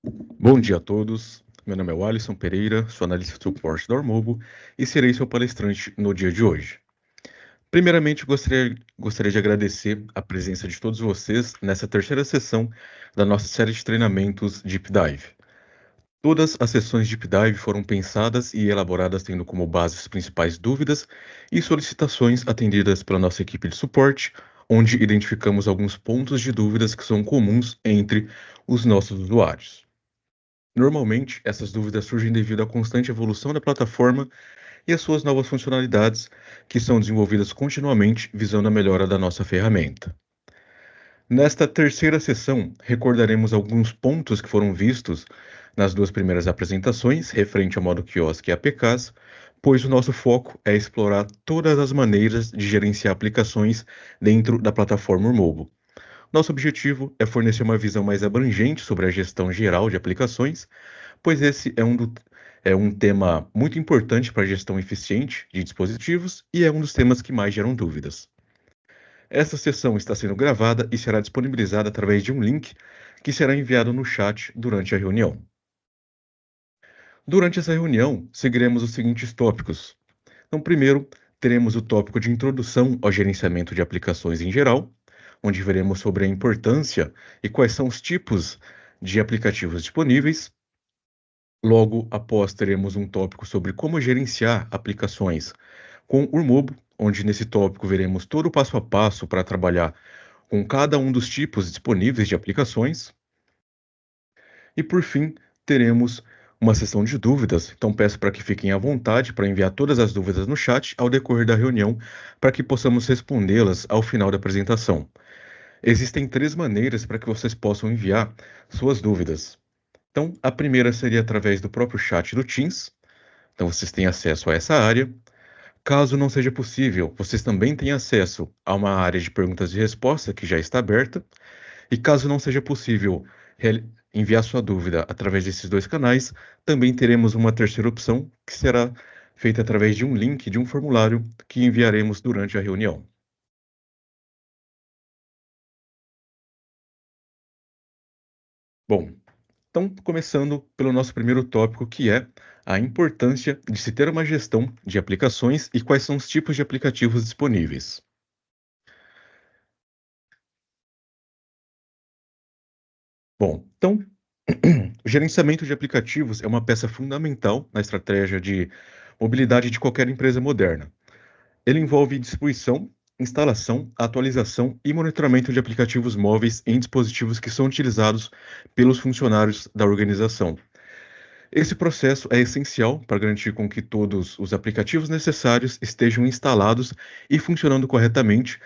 Bom dia a todos. Meu nome é Alisson Pereira, sou analista de suporte da Ormobo e serei seu palestrante no dia de hoje. Primeiramente, gostaria de agradecer a presença de todos vocês nessa terceira sessão da nossa série de treinamentos Deep Dive. Todas as sessões Deep Dive foram pensadas e elaboradas tendo como base as principais dúvidas e solicitações atendidas pela nossa equipe de suporte, onde identificamos alguns pontos de dúvidas que são comuns entre os nossos usuários. Normalmente, essas dúvidas surgem devido à constante evolução da plataforma e às suas novas funcionalidades, que são desenvolvidas continuamente visando a melhora da nossa ferramenta. Nesta terceira sessão, recordaremos alguns pontos que foram vistos nas duas primeiras apresentações, referente ao modo quiosque e APKs, pois o nosso foco é explorar todas as maneiras de gerenciar aplicações dentro da plataforma Urmobo. Nosso objetivo é fornecer uma visão mais abrangente sobre a gestão geral de aplicações, pois esse é um tema muito importante para a gestão eficiente de dispositivos e é um dos temas que mais geram dúvidas. Essa sessão está sendo gravada e será disponibilizada através de um link que será enviado no chat durante a reunião. Durante essa reunião, seguiremos os seguintes tópicos. Então, primeiro, teremos o tópico de introdução ao gerenciamento de aplicações em geral, onde veremos sobre a importância e quais são os tipos de aplicativos disponíveis. Logo após, teremos um tópico sobre como gerenciar aplicações com o Urmobo, onde nesse tópico veremos todo o passo a passo para trabalhar com cada um dos tipos disponíveis de aplicações. E por fim, teremos uma sessão de dúvidas, então peço para que fiquem à vontade para enviar todas as dúvidas no chat ao decorrer da reunião, para que possamos respondê-las ao final da apresentação. Existem 3 maneiras para que vocês possam enviar suas dúvidas. Então, a primeira seria através do próprio chat do Teams, então vocês têm acesso a essa área. Caso não seja possível, vocês também têm acesso a uma área de perguntas e respostas que já está aberta. E caso não seja possível enviar sua dúvida através desses 2 canais, também teremos uma terceira opção, que será feita através de um link de um formulário que enviaremos durante a reunião. Bom, então começando pelo nosso primeiro tópico, que é a importância de se ter uma gestão de aplicações e quais são os tipos de aplicativos disponíveis. Bom, então, o gerenciamento de aplicativos é uma peça fundamental na estratégia de mobilidade de qualquer empresa moderna. Ele envolve distribuição, instalação, atualização e monitoramento de aplicativos móveis em dispositivos que são utilizados pelos funcionários da organização. Esse processo é essencial para garantir com que todos os aplicativos necessários estejam instalados e funcionando corretamente.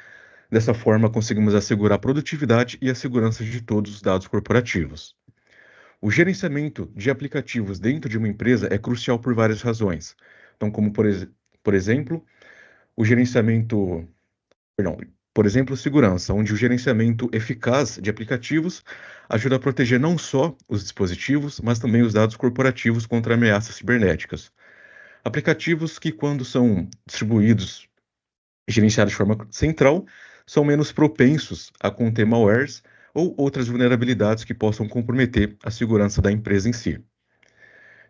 Dessa forma, conseguimos assegurar a produtividade e a segurança de todos os dados corporativos. O gerenciamento de aplicativos dentro de uma empresa é crucial por várias razões. Então, como por exemplo, o gerenciamento, perdão, por exemplo, segurança, onde o gerenciamento eficaz de aplicativos ajuda a proteger não só os dispositivos, mas também os dados corporativos contra ameaças cibernéticas. Aplicativos que, quando são distribuídos e gerenciados de forma central, são menos propensos a conter malwares ou outras vulnerabilidades que possam comprometer a segurança da empresa em si.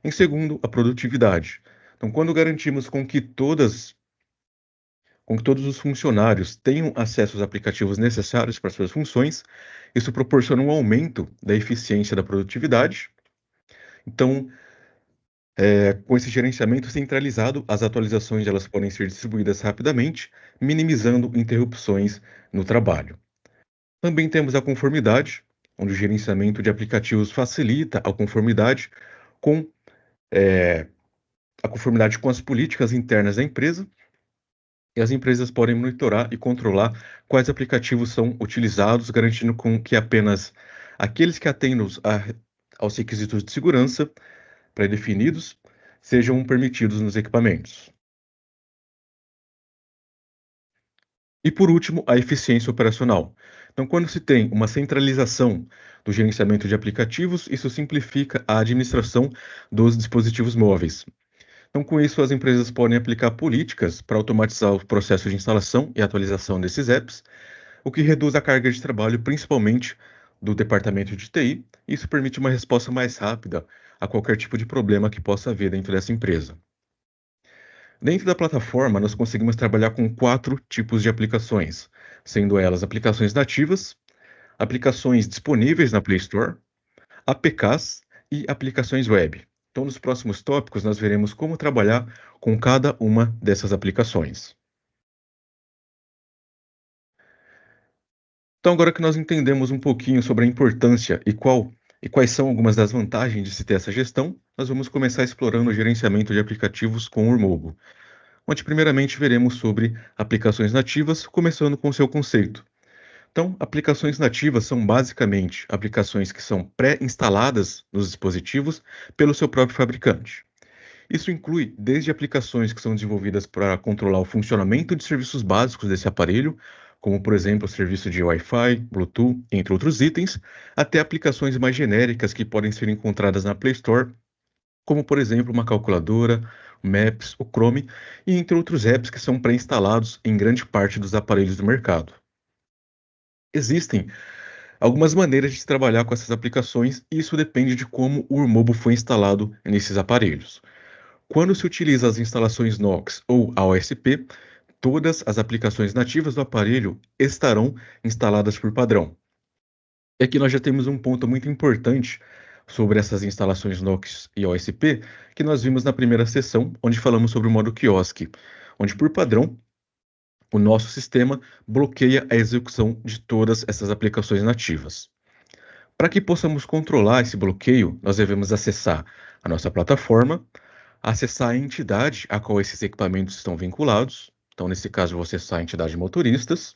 Em segundo, a produtividade. Então, quando garantimos com que todos os funcionários tenham acesso aos aplicativos necessários para suas funções, isso proporciona um aumento da eficiência da produtividade. Então, com esse gerenciamento centralizado, as atualizações elas podem ser distribuídas rapidamente, minimizando interrupções no trabalho. Também temos a conformidade, onde o gerenciamento de aplicativos facilita com a conformidade com as políticas internas da empresa, e as empresas podem monitorar e controlar quais aplicativos são utilizados, garantindo com que apenas aqueles que atendam aos requisitos de segurança pré-definidos sejam permitidos nos equipamentos. E por último, a eficiência operacional. Então, quando se tem uma centralização do gerenciamento de aplicativos, isso simplifica a administração dos dispositivos móveis. Então, com isso, as empresas podem aplicar políticas para automatizar o processo de instalação e atualização desses apps, o que reduz a carga de trabalho, principalmente do departamento de TI. Isso permite uma resposta mais rápida a qualquer tipo de problema que possa haver dentro dessa empresa. Dentro da plataforma, nós conseguimos trabalhar com 4 tipos de aplicações, sendo elas aplicações nativas, aplicações disponíveis na Play Store, APKs e aplicações web. Então, nos próximos tópicos, nós veremos como trabalhar com cada uma dessas aplicações. Então, agora que nós entendemos um pouquinho sobre a importância e quais são algumas das vantagens de se ter essa gestão, nós vamos começar explorando o gerenciamento de aplicativos com o Urmobo, onde primeiramente veremos sobre aplicações nativas, começando com seu conceito. Então, aplicações nativas são basicamente aplicações que são pré-instaladas nos dispositivos pelo seu próprio fabricante. Isso inclui desde aplicações que são desenvolvidas para controlar o funcionamento de serviços básicos desse aparelho, como por exemplo o serviço de Wi-Fi, Bluetooth, entre outros itens, até aplicações mais genéricas que podem ser encontradas na Play Store, como por exemplo uma calculadora, o Maps, o Chrome e entre outros apps que são pré-instalados em grande parte dos aparelhos do mercado. Existem algumas maneiras de se trabalhar com essas aplicações e isso depende de como o Urmobo foi instalado nesses aparelhos. Quando se utiliza as instalações Knox ou AOSP, todas as aplicações nativas do aparelho estarão instaladas por padrão. E aqui nós já temos um ponto muito importante sobre essas instalações Knox e AOSP, que nós vimos na primeira sessão, onde falamos sobre o modo quiosque, onde por padrão o nosso sistema bloqueia a execução de todas essas aplicações nativas. Para que possamos controlar esse bloqueio, nós devemos acessar a nossa plataforma, acessar a entidade a qual esses equipamentos estão vinculados. Então, nesse caso, eu vou acessar a entidade motoristas.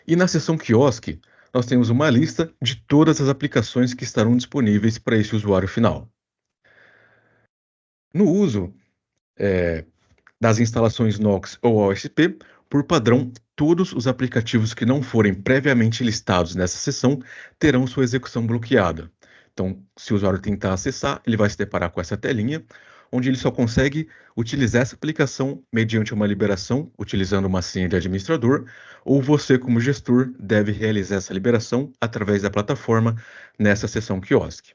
E na seção quiosque, nós temos uma lista de todas as aplicações que estarão disponíveis para esse usuário final. No uso das instalações Knox ou OSP, por padrão, todos os aplicativos que não forem previamente listados nessa seção terão sua execução bloqueada. Então, se o usuário tentar acessar, ele vai se deparar com essa telinha, onde ele só consegue utilizar essa aplicação mediante uma liberação, utilizando uma senha de administrador, ou você, como gestor, deve realizar essa liberação através da plataforma nessa seção quiosque.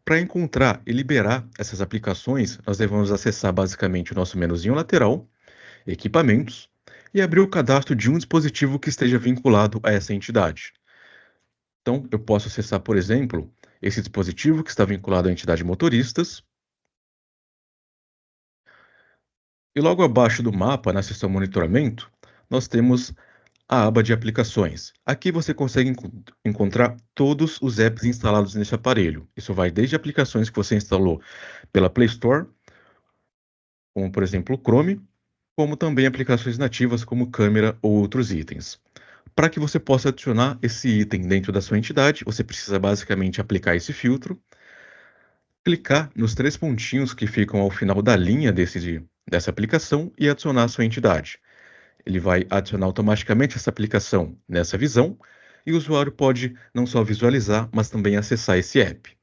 Para encontrar e liberar essas aplicações, nós devemos acessar basicamente o nosso menuzinho lateral, Equipamentos, e abrir o cadastro de um dispositivo que esteja vinculado a essa entidade. Então, eu posso acessar, por exemplo, esse dispositivo que está vinculado à entidade motoristas. E logo abaixo do mapa, na seção Monitoramento, nós temos a aba de aplicações. Aqui você consegue encontrar todos os apps instalados nesse aparelho. Isso vai desde aplicações que você instalou pela Play Store, como por exemplo o Chrome, como também aplicações nativas como câmera ou outros itens. Para que você possa adicionar esse item dentro da sua entidade, você precisa basicamente aplicar esse filtro, clicar nos 3 pontinhos que ficam ao final da linha dessa aplicação e adicionar a sua entidade. Ele vai adicionar automaticamente essa aplicação nessa visão e o usuário pode não só visualizar, mas também acessar esse app.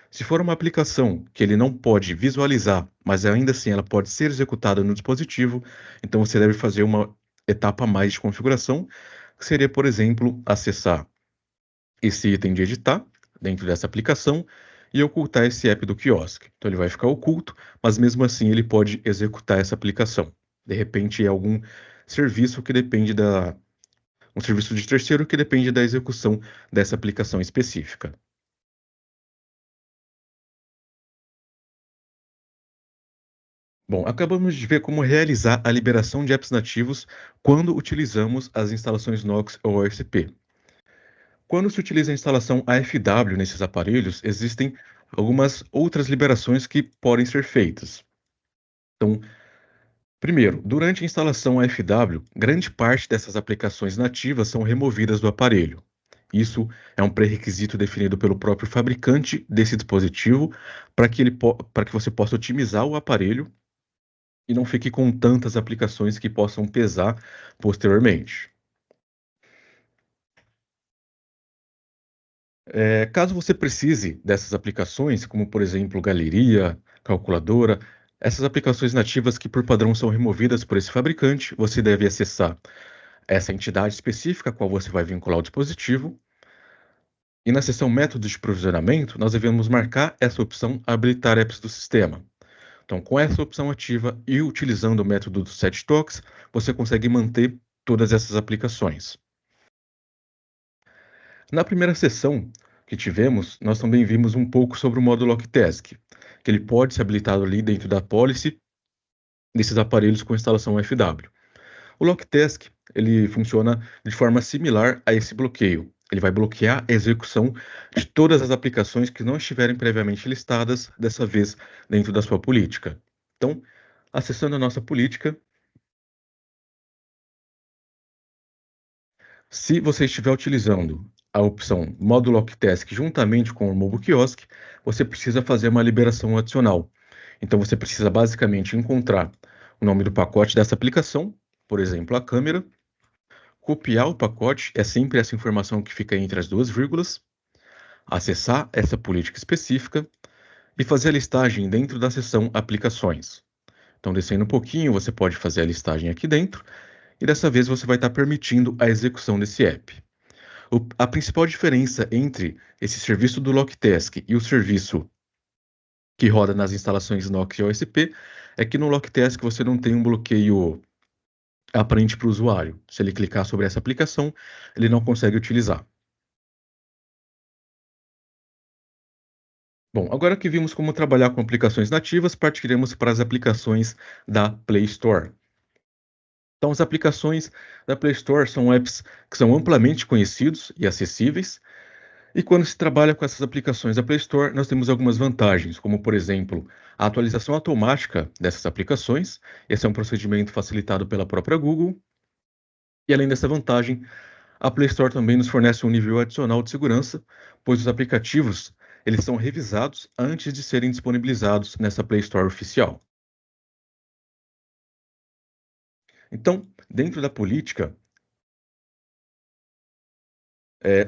Se for uma aplicação que ele não pode visualizar, mas ainda assim ela pode ser executada no dispositivo, então você deve fazer uma etapa a mais de configuração, que seria, por exemplo, acessar esse item de editar dentro dessa aplicação e ocultar esse app do quiosque. Então ele vai ficar oculto, mas mesmo assim ele pode executar essa aplicação. De repente é algum serviço que depende um serviço de terceiro que depende da execução dessa aplicação específica. Bom, acabamos de ver como realizar a liberação de apps nativos quando utilizamos as instalações Knox ou OSP. Quando se utiliza a instalação AFW nesses aparelhos, existem algumas outras liberações que podem ser feitas. Então, primeiro, durante a instalação AFW, grande parte dessas aplicações nativas são removidas do aparelho. Isso é um pré-requisito definido pelo próprio fabricante desse dispositivo para que você possa otimizar o aparelho e não fique com tantas aplicações que possam pesar posteriormente. Caso você precise dessas aplicações, como por exemplo galeria, calculadora, essas aplicações nativas que por padrão são removidas por esse fabricante, você deve acessar essa entidade específica a qual você vai vincular o dispositivo, E na seção Métodos de provisionamento, nós devemos marcar essa opção Habilitar apps do sistema. Então, com essa opção ativa e utilizando o método do setTalks, você consegue manter todas essas aplicações. Na primeira sessão que tivemos, nós também vimos um pouco sobre o modo Locktask, que ele pode ser habilitado ali dentro da policy desses aparelhos com instalação FW. O Locktask, ele funciona de forma similar a esse bloqueio. Ele vai bloquear a execução de todas as aplicações que não estiverem previamente listadas, dessa vez dentro da sua política. Então, acessando a nossa política, se você estiver utilizando a opção Modo Locktask juntamente com o Mobile Kiosk, você precisa fazer uma liberação adicional. Então, você precisa basicamente encontrar o nome do pacote dessa aplicação, por exemplo, a câmera, copiar o pacote, é sempre essa informação que fica entre as duas vírgulas, acessar essa política específica e fazer a listagem dentro da seção Aplicações. Então, descendo um pouquinho, você pode fazer a listagem aqui dentro e dessa vez você vai estar permitindo a execução desse app. A principal diferença entre esse serviço do Locktask e o serviço que roda nas instalações Nokia OSP é que no Locktask você não tem um bloqueio aparente para o usuário. Se ele clicar sobre essa aplicação, ele não consegue utilizar. Bom, agora que vimos como trabalhar com aplicações nativas, partiremos para as aplicações da Play Store. Então, as aplicações da Play Store são apps que são amplamente conhecidos e acessíveis. E quando se trabalha com essas aplicações da Play Store, nós temos algumas vantagens, como, por exemplo, a atualização automática dessas aplicações. Esse é um procedimento facilitado pela própria Google. E além dessa vantagem, a Play Store também nos fornece um nível adicional de segurança, pois os aplicativos eles são revisados antes de serem disponibilizados nessa Play Store oficial. Então, dentro da política,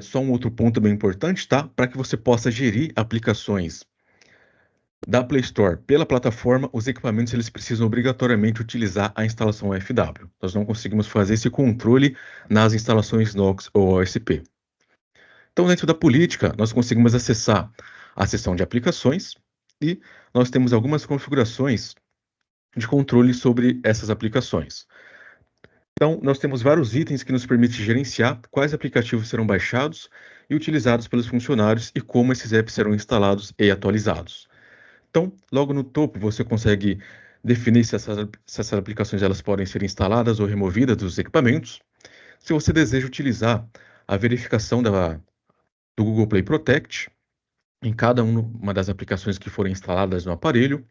só um outro ponto bem importante, tá? Para que você possa gerir aplicações da Play Store pela plataforma, os equipamentos eles precisam obrigatoriamente utilizar a instalação FW. Nós não conseguimos fazer esse controle nas instalações Nox ou OSP. Então, dentro da política, nós conseguimos acessar a seção de aplicações e nós temos algumas configurações de controle sobre essas aplicações. Então, nós temos vários itens que nos permitem gerenciar quais aplicativos serão baixados e utilizados pelos funcionários e como esses apps serão instalados e atualizados. Então, logo no topo, você consegue definir se essas aplicações elas podem ser instaladas ou removidas dos equipamentos. Se você deseja utilizar a verificação do Google Play Protect em cada uma das aplicações que forem instaladas no aparelho.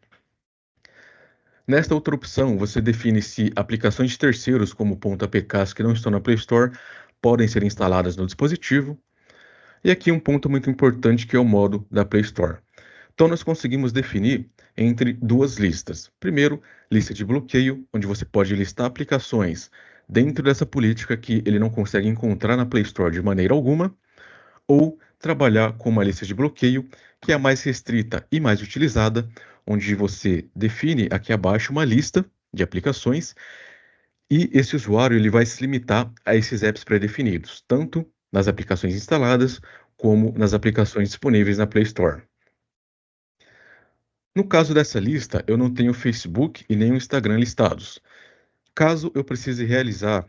Nesta outra opção, você define se aplicações de terceiros, como .apks que não estão na Play Store, podem ser instaladas no dispositivo. E aqui um ponto muito importante que é o modo da Play Store. Então, nós conseguimos definir entre duas listas. Primeiro, lista de bloqueio, onde você pode listar aplicações dentro dessa política que ele não consegue encontrar na Play Store de maneira alguma, ou trabalhar com uma lista de bloqueio, que é a mais restrita e mais utilizada, onde você define aqui abaixo uma lista de aplicações e esse usuário ele vai se limitar a esses apps pré-definidos, tanto nas aplicações instaladas como nas aplicações disponíveis na Play Store. No caso dessa lista, eu não tenho o Facebook e nem o Instagram listados. Caso eu precise realizar,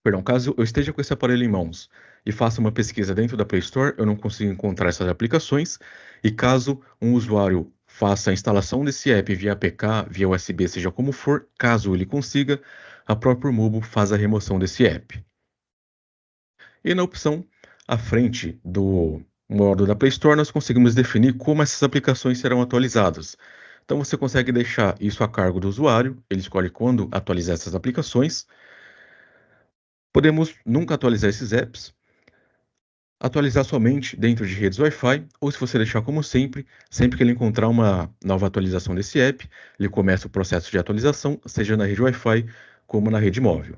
perdão, caso eu esteja com esse aparelho em mãos e faça uma pesquisa dentro da Play Store, eu não consigo encontrar essas aplicações. E caso um usuário faça a instalação desse app via APK, via USB, seja como for, caso ele consiga, a própria Mobile faz a remoção desse app. E na opção à frente do modo da Play Store, nós conseguimos definir como essas aplicações serão atualizadas. Então você consegue deixar isso a cargo do usuário, ele escolhe quando atualizar essas aplicações. Podemos nunca atualizar esses apps, atualizar somente dentro de redes Wi-Fi, ou se você deixar como sempre, sempre que ele encontrar uma nova atualização desse app, ele começa o processo de atualização, seja na rede Wi-Fi como na rede móvel.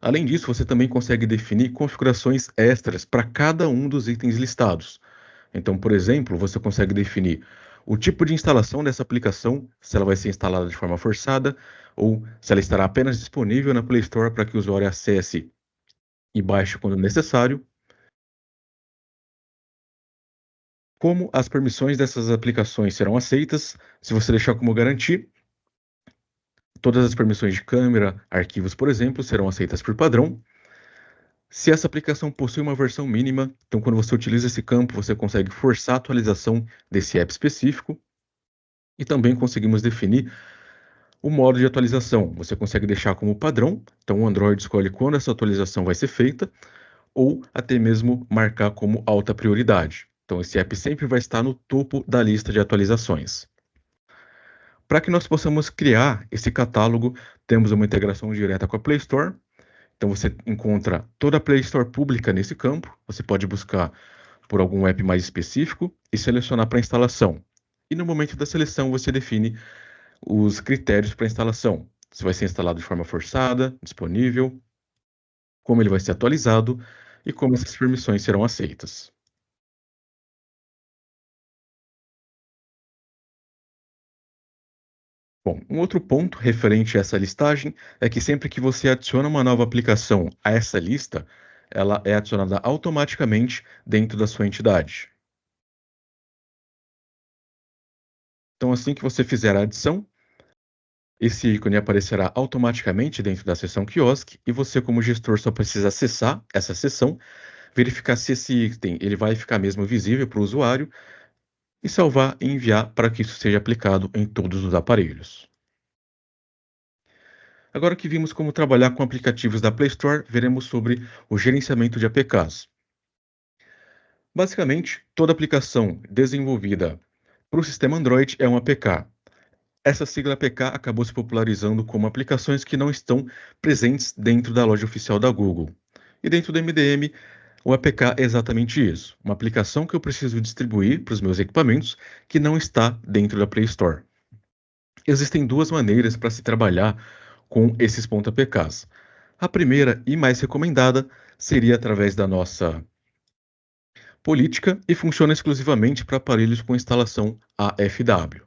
Além disso, você também consegue definir configurações extras para cada um dos itens listados. Então, por exemplo, você consegue definir o tipo de instalação dessa aplicação, se ela vai ser instalada de forma forçada ou se ela estará apenas disponível na Play Store para que o usuário acesse e baixe quando necessário. Como as permissões dessas aplicações serão aceitas, se você deixar como garantir, todas as permissões de câmera, arquivos, por exemplo, serão aceitas por padrão. Se essa aplicação possui uma versão mínima, então quando você utiliza esse campo, você consegue forçar a atualização desse app específico. E também conseguimos definir o modo de atualização. Você consegue deixar como padrão, então o Android escolhe quando essa atualização vai ser feita, ou até mesmo marcar como alta prioridade. Então esse app sempre vai estar no topo da lista de atualizações. Para que nós possamos criar esse catálogo, temos uma integração direta com a Play Store. Então você encontra toda a Play Store pública nesse campo. Você pode buscar por algum app mais específico e selecionar para instalação. E no momento da seleção você define os critérios para instalação. Se vai ser instalado de forma forçada, disponível, como ele vai ser atualizado e como essas permissões serão aceitas. Bom, um outro ponto referente a essa listagem é que sempre que você adiciona uma nova aplicação a essa lista, ela é adicionada automaticamente dentro da sua entidade. Então, assim que você fizer a adição, esse ícone aparecerá automaticamente dentro da seção quiosque e você, como gestor, só precisa acessar essa seção, verificar se esse item ele vai ficar mesmo visível para o usuário e salvar e enviar para que isso seja aplicado em todos os aparelhos. Agora que vimos como trabalhar com aplicativos da Play Store, veremos sobre o gerenciamento de APKs. Basicamente, toda aplicação desenvolvida para o sistema Android é uma APK. Essa sigla APK acabou se popularizando como aplicações que não estão presentes dentro da loja oficial da Google. E dentro do MDM, o APK é exatamente isso, uma aplicação que eu preciso distribuir para os meus equipamentos que não está dentro da Play Store. Existem duas maneiras para se trabalhar com esses .apks. A primeira e mais recomendada seria através da nossa política e funciona exclusivamente para aparelhos com instalação AFW.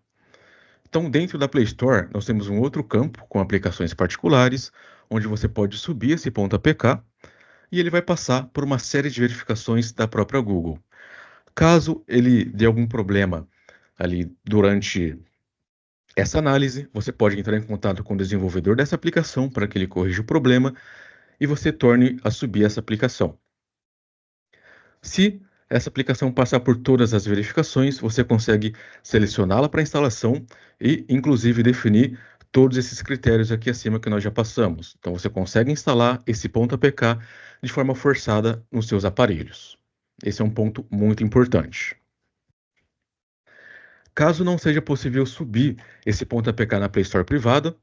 Então, dentro da Play Store, nós temos um outro campo com aplicações particulares, onde você pode subir esse .apk e ele vai passar por uma série de verificações da própria Google. Caso ele dê algum problema ali durante essa análise, você pode entrar em contato com o desenvolvedor dessa aplicação para que ele corrija o problema e você torne a subir essa aplicação. Se essa aplicação passar por todas as verificações, você consegue selecioná-la para instalação e, inclusive, definir todos esses critérios aqui acima que nós já passamos. Então, você consegue instalar esse .apk de forma forçada nos seus aparelhos. Esse é um ponto muito importante. Caso não seja possível subir esse .apk na Play Store privada,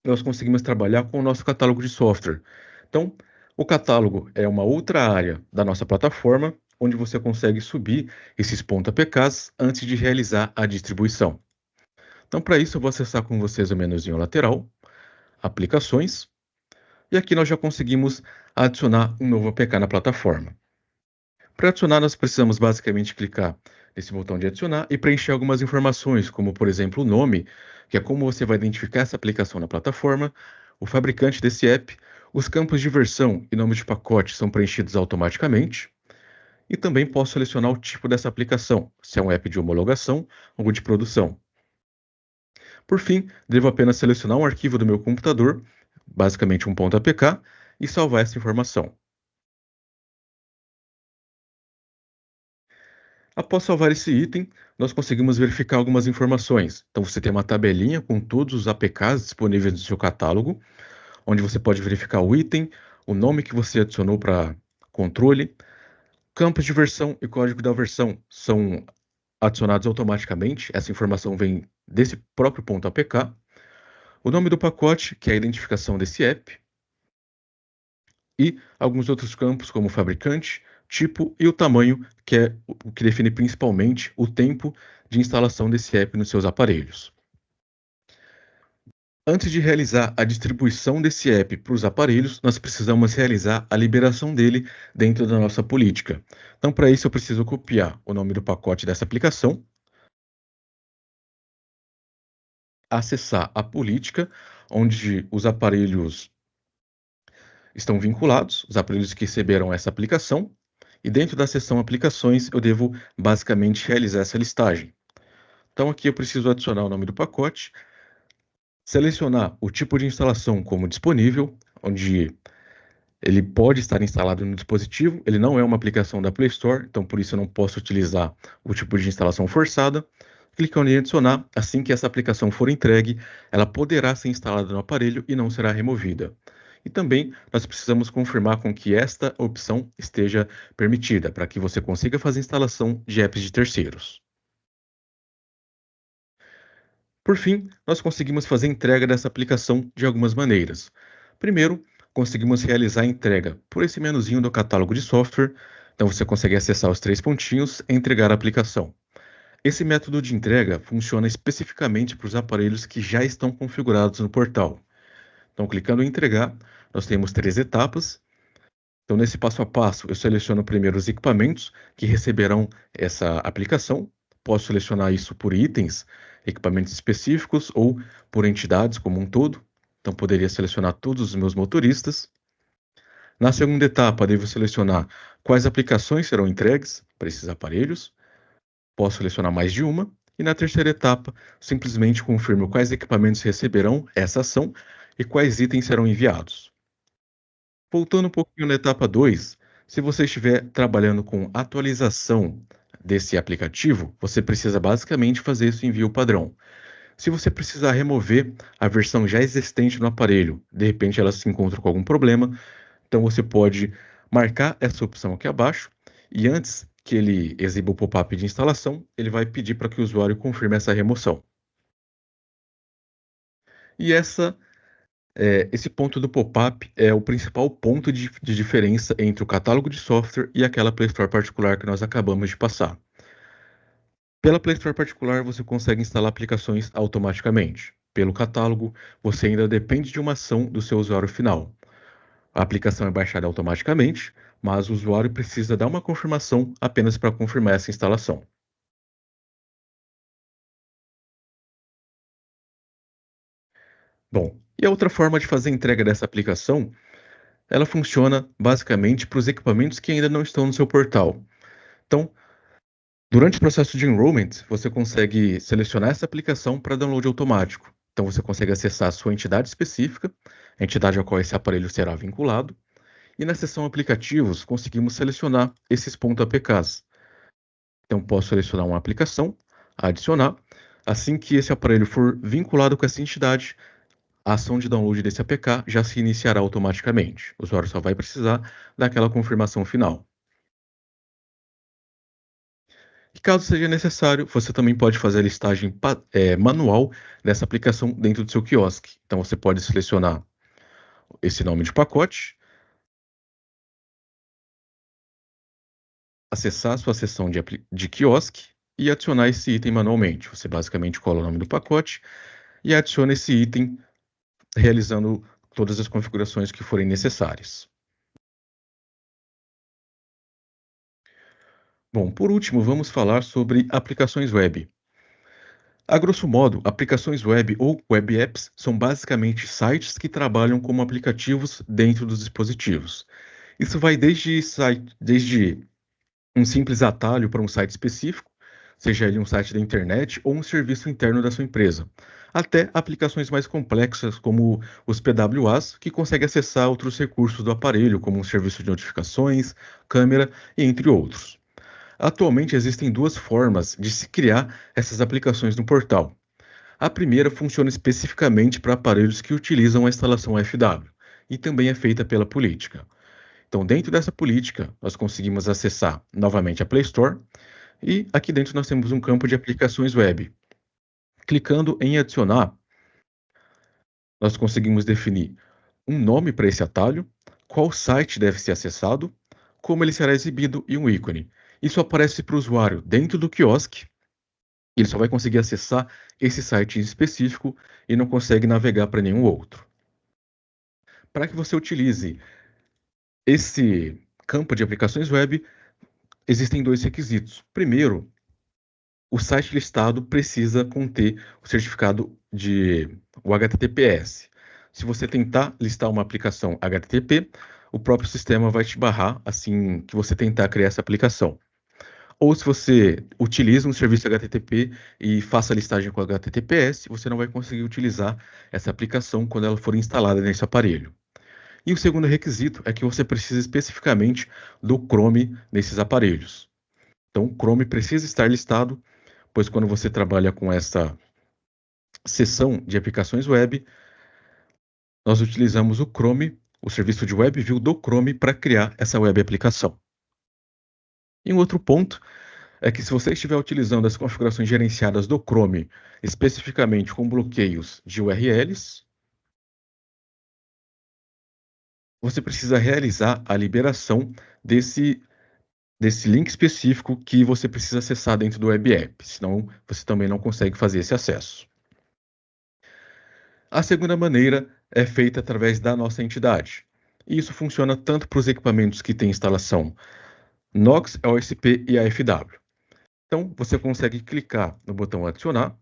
nós conseguimos trabalhar com o nosso catálogo de software. Então, o catálogo é uma outra área da nossa plataforma, onde você consegue subir esses .apks antes de realizar a distribuição. Então, para isso, eu vou acessar com vocês o menuzinho lateral, aplicações, e aqui nós já conseguimos adicionar um novo APK na plataforma. Para adicionar, nós precisamos basicamente clicar nesse botão de adicionar e preencher algumas informações, como por exemplo o nome, que é como você vai identificar essa aplicação na plataforma, o fabricante desse app, os campos de versão e nome de pacote são preenchidos automaticamente, e também posso selecionar o tipo dessa aplicação, se é um app de homologação ou de produção. Por fim, devo apenas selecionar um arquivo do meu computador, basicamente um .apk, e salvar essa informação. Após salvar esse item, nós conseguimos verificar algumas informações. Então, você tem uma tabelinha com todos os APKs disponíveis no seu catálogo, onde você pode verificar o item, o nome que você adicionou para controle, campos de versão e código da versão são adicionados automaticamente. Essa informação vem desse próprio ponto APK. O nome do pacote, que é a identificação desse app, e alguns outros campos, como fabricante, tipo e o tamanho, que é o que define principalmente o tempo de instalação desse app nos seus aparelhos. Antes de realizar a distribuição desse app para os aparelhos, nós precisamos realizar a liberação dele dentro da nossa política. Então, para isso, eu preciso copiar o nome do pacote dessa aplicação, acessar a política, onde os aparelhos estão vinculados, os aparelhos que receberam essa aplicação, E dentro da seção aplicações, eu devo basicamente realizar essa listagem. Então aqui eu preciso adicionar o nome do pacote, selecionar o tipo de instalação como disponível, onde ele pode estar instalado no dispositivo, ele não é uma aplicação da Play Store, então por isso eu não posso utilizar o tipo de instalação forçada. Clicando em adicionar, assim que essa aplicação for entregue, ela poderá ser instalada no aparelho e não será removida. E também nós precisamos confirmar com que esta opção esteja permitida, para que você consiga fazer instalação de apps de terceiros. Por fim, nós conseguimos fazer entrega dessa aplicação de algumas maneiras. Primeiro, conseguimos realizar a entrega por esse menuzinho do catálogo de software, então você consegue acessar os três pontinhos e entregar a aplicação. Esse método de entrega funciona especificamente para os aparelhos que já estão configurados no portal. Então, clicando em entregar, nós temos três etapas. Então, nesse passo a passo, eu seleciono primeiro os equipamentos que receberão essa aplicação. Posso selecionar isso por itens, equipamentos específicos ou por entidades como um todo. Então, poderia selecionar todos os meus motoristas. Na segunda etapa, devo selecionar quais aplicações serão entregues para esses aparelhos. Posso selecionar mais de uma. E na terceira etapa, simplesmente confirmo quais equipamentos receberão essa ação e quais itens serão enviados. Voltando um pouquinho na etapa 2, se você estiver trabalhando com atualização desse aplicativo, você precisa basicamente fazer esse envio padrão. Se você precisar remover a versão já existente no aparelho, de repente ela se encontra com algum problema, então você pode marcar essa opção aqui abaixo e antes que ele exiba o pop-up de instalação, ele vai pedir para que o usuário confirme essa remoção. E esse ponto do pop-up é o principal ponto de diferença entre o catálogo de software e aquela Play Store particular que nós acabamos de passar. Pela Play Store particular, você consegue instalar aplicações automaticamente. Pelo catálogo, você ainda depende de uma ação do seu usuário final. A aplicação é baixada automaticamente, mas o usuário precisa dar uma confirmação apenas para confirmar essa instalação. Bom, e a outra forma de fazer a entrega dessa aplicação, ela funciona basicamente para os equipamentos que ainda não estão no seu portal. Então, durante o processo de enrollment, você consegue selecionar essa aplicação para download automático. Então, você consegue acessar a sua entidade específica, a entidade a qual esse aparelho será vinculado, e na seção aplicativos conseguimos selecionar esses .apks. Então, posso selecionar uma aplicação, adicionar. Assim que esse aparelho for vinculado com essa entidade, a ação de download desse APK já se iniciará automaticamente. O usuário só vai precisar daquela confirmação final. E caso seja necessário, você também pode fazer a listagem manual dessa aplicação dentro do seu quiosque. Então você pode selecionar esse nome de pacote, acessar a sua seção de quiosque e adicionar esse item manualmente. Você basicamente cola o nome do pacote e adiciona esse item realizando todas as configurações que forem necessárias. Bom, por último, vamos falar sobre aplicações web. A grosso modo, aplicações web ou web apps são basicamente sites que trabalham como aplicativos dentro dos dispositivos. Isso vai desde um simples atalho para um site específico, seja ele um site da internet ou um serviço interno da sua empresa, até aplicações mais complexas como os PWAs, que conseguem acessar outros recursos do aparelho, como um serviço de notificações, câmera e entre outros. Atualmente existem duas formas de se criar essas aplicações no portal. A primeira funciona especificamente para aparelhos que utilizam a instalação FW e também é feita pela política. Então, dentro dessa política, nós conseguimos acessar novamente a Play Store e aqui dentro nós temos um campo de aplicações web. Clicando em adicionar, nós conseguimos definir um nome para esse atalho, qual site deve ser acessado, como ele será exibido e um ícone. Isso aparece para o usuário dentro do quiosque. Ele só vai conseguir acessar esse site em específico e não consegue navegar para nenhum outro. Para que você utilize esse campo de aplicações web, existem dois requisitos. Primeiro, o site listado precisa conter o certificado de o HTTPS. Se você tentar listar uma aplicação HTTP, o próprio sistema vai te barrar assim que você tentar criar essa aplicação. Ou se você utiliza um serviço HTTP e faça a listagem com HTTPS, você não vai conseguir utilizar essa aplicação quando ela for instalada nesse aparelho. E o segundo requisito é que você precisa especificamente do Chrome nesses aparelhos. Então, o Chrome precisa estar listado, pois quando você trabalha com essa seção de aplicações web, nós utilizamos o Chrome, o serviço de WebView do Chrome, para criar essa web aplicação. E um outro ponto é que se você estiver utilizando as configurações gerenciadas do Chrome, especificamente com bloqueios de URLs, você precisa realizar a liberação desse link específico que você precisa acessar dentro do web app, senão você também não consegue fazer esse acesso. A segunda maneira é feita através da nossa entidade. E isso funciona tanto para os equipamentos que têm instalação Knox, OSP e AFW. Então, você consegue clicar no botão adicionar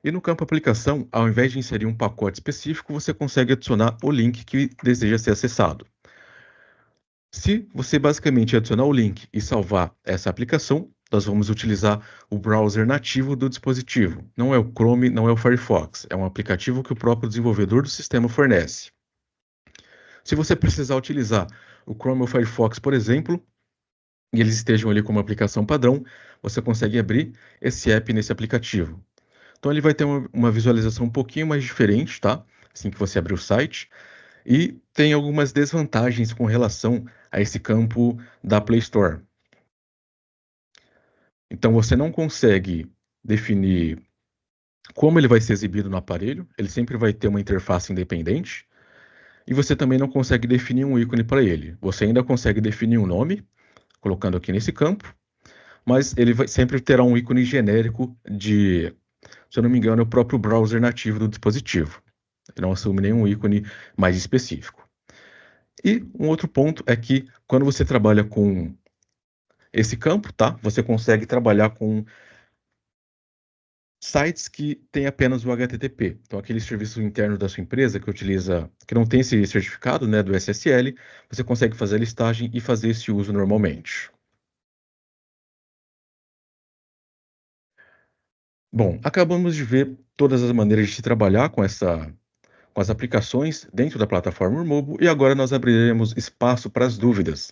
e no campo aplicação, ao invés de inserir um pacote específico, você consegue adicionar o link que deseja ser acessado. Se você basicamente adicionar o link e salvar essa aplicação, nós vamos utilizar o browser nativo do dispositivo. Não é o Chrome, não é o Firefox. É um aplicativo que o próprio desenvolvedor do sistema fornece. Se você precisar utilizar o Chrome ou o Firefox, por exemplo, e eles estejam ali como aplicação padrão, você consegue abrir esse app nesse aplicativo. Então ele vai ter uma visualização um pouquinho mais diferente, tá? Assim que você abrir o site. E tem algumas desvantagens com relação a esse campo da Play Store. Então você não consegue definir como ele vai ser exibido no aparelho, ele sempre vai ter uma interface independente, e você também não consegue definir um ícone para ele. Você ainda consegue definir um nome, colocando aqui nesse campo, mas ele sempre terá um ícone genérico de, se eu não me engano, é o próprio browser nativo do dispositivo. Ele não assume nenhum ícone mais específico. E um outro ponto é que quando você trabalha com esse campo, tá? Você consegue trabalhar com sites que têm apenas o HTTP. Então, aqueles serviços internos da sua empresa que não tem esse certificado, né, do SSL, você consegue fazer a listagem e fazer esse uso normalmente. Bom, acabamos de ver todas as maneiras de se trabalhar com as aplicações dentro da plataforma Urmobo e agora nós abriremos espaço para as dúvidas.